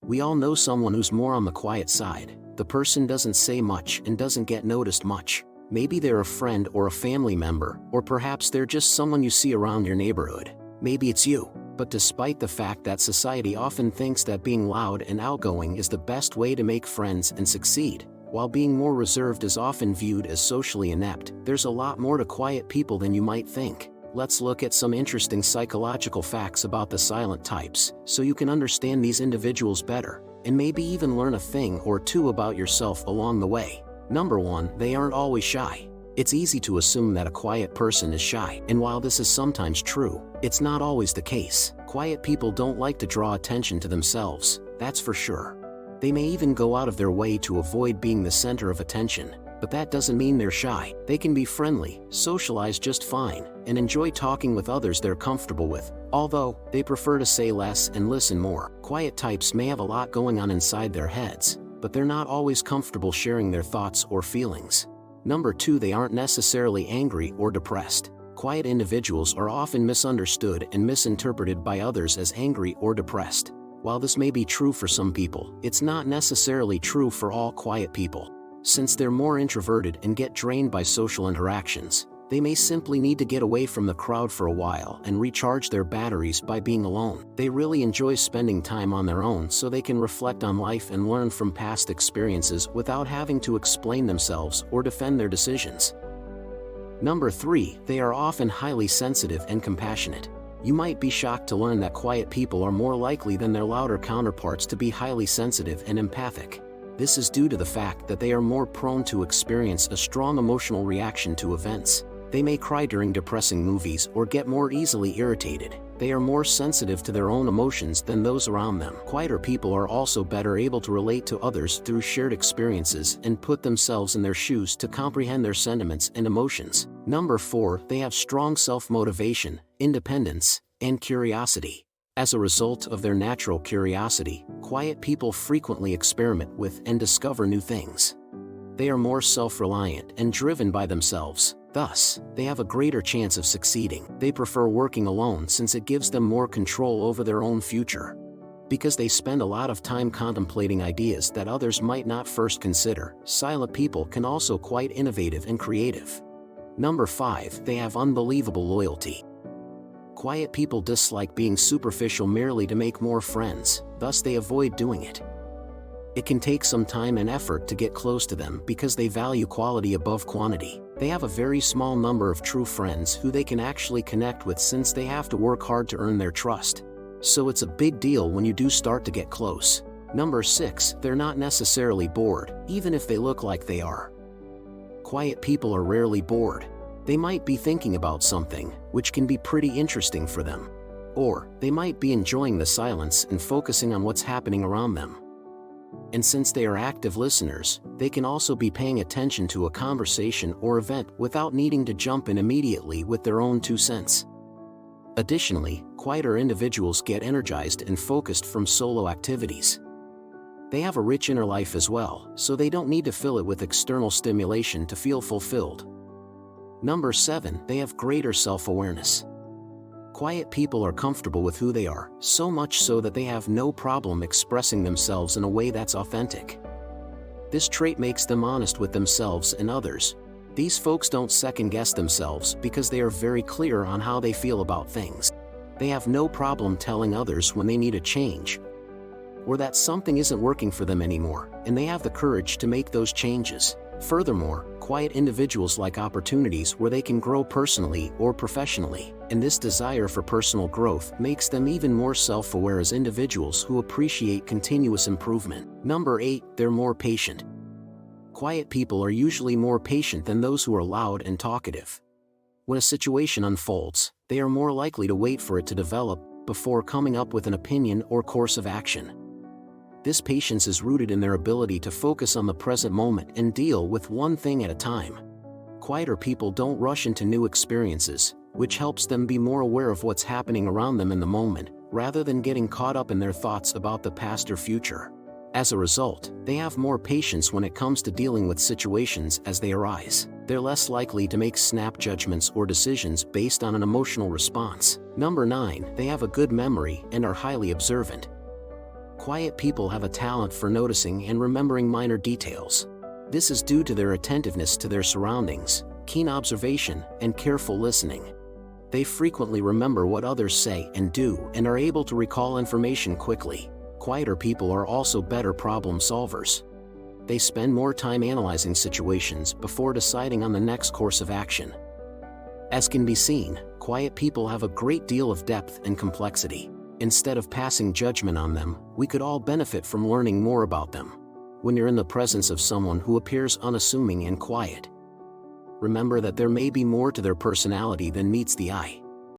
We all know someone who's more on the quiet side. The person doesn't say much and doesn't get noticed much. Maybe they're a friend or a family member, or perhaps they're just someone you see around your neighborhood. Maybe it's you. But despite the fact that society often thinks that being loud and outgoing is the best way to make friends and succeed, while being more reserved is often viewed as socially inept, there's a lot more to quiet people than you might think. Let's look at some interesting psychological facts about the silent types, so you can understand these individuals better, and maybe even learn a thing or two about yourself along the way. Number 1, they aren't always shy. It's easy to assume that a quiet person is shy, and while this is sometimes true, it's not always the case. Quiet people don't like to draw attention to themselves, that's for sure. They may even go out of their way to avoid being the center of attention, but that doesn't mean they're shy. They can be friendly, socialize just fine, and enjoy talking with others they're comfortable with, although they prefer to say less and listen more. Quiet types may have a lot going on inside their heads, but they're not always comfortable sharing their thoughts or feelings. Number 2, they aren't necessarily angry or depressed. Quiet individuals are often misunderstood and misinterpreted by others as angry or depressed. While this may be true for some people, it's not necessarily true for all quiet people. Since they're more introverted and get drained by social interactions, they may simply need to get away from the crowd for a while and recharge their batteries by being alone. They really enjoy spending time on their own so they can reflect on life and learn from past experiences without having to explain themselves or defend their decisions. Number 3, they are often highly sensitive and compassionate. You might be shocked to learn that quiet people are more likely than their louder counterparts to be highly sensitive and empathic. This is due to the fact that they are more prone to experience a strong emotional reaction to events. They may cry during depressing movies or get more easily irritated. They are more sensitive to their own emotions than those around them. Quieter people are also better able to relate to others through shared experiences and put themselves in their shoes to comprehend their sentiments and emotions. Number 4, they have strong self-motivation, independence, and curiosity. As a result of their natural curiosity, quiet people frequently experiment with and discover new things. They are more self-reliant and driven by themselves. Thus, they have a greater chance of succeeding. They prefer working alone since it gives them more control over their own future. Because they spend a lot of time contemplating ideas that others might not first consider, silent people can also quite innovative and creative. Number 5, they have unbelievable loyalty. Quiet people dislike being superficial merely to make more friends, thus they avoid doing it. It can take some time and effort to get close to them because they value quality above quantity. They have a very small number of true friends who they can actually connect with since they have to work hard to earn their trust. So it's a big deal when you do start to get close. Number 6, they're not necessarily bored, even if they look like they are. Quiet people are rarely bored. They might be thinking about something, which can be pretty interesting for them. Or, they might be enjoying the silence and focusing on what's happening around them. And since they are active listeners, they can also be paying attention to a conversation or event without needing to jump in immediately with their own 2 cents. Additionally, quieter individuals get energized and focused from solo activities. They have a rich inner life as well, so they don't need to fill it with external stimulation to feel fulfilled. Number 7, they have greater self-awareness. Quiet people are comfortable with who they are, so much so that they have no problem expressing themselves in a way that's authentic. This trait makes them honest with themselves and others. These folks don't second-guess themselves because they are very clear on how they feel about things. They have no problem telling others when they need a change, or that something isn't working for them anymore, and they have the courage to make those changes. Furthermore, quiet individuals like opportunities where they can grow personally or professionally, and this desire for personal growth makes them even more self-aware as individuals who appreciate continuous improvement. Number 8, they're more patient. Quiet people are usually more patient than those who are loud and talkative. When a situation unfolds, they are more likely to wait for it to develop before coming up with an opinion or course of action. This patience is rooted in their ability to focus on the present moment and deal with one thing at a time. Quieter people don't rush into new experiences, which helps them be more aware of what's happening around them in the moment, rather than getting caught up in their thoughts about the past or future. As a result, they have more patience when it comes to dealing with situations as they arise. They're less likely to make snap judgments or decisions based on an emotional response. Number 9, they have a good memory and are highly observant. Quiet people have a talent for noticing and remembering minor details. This is due to their attentiveness to their surroundings, keen observation, and careful listening. They frequently remember what others say and do and are able to recall information quickly. Quieter people are also better problem solvers. They spend more time analyzing situations before deciding on the next course of action. As can be seen, quiet people have a great deal of depth and complexity. Instead of passing judgment on them, we could all benefit from learning more about them. When you're in the presence of someone who appears unassuming and quiet, remember that there may be more to their personality than meets the eye.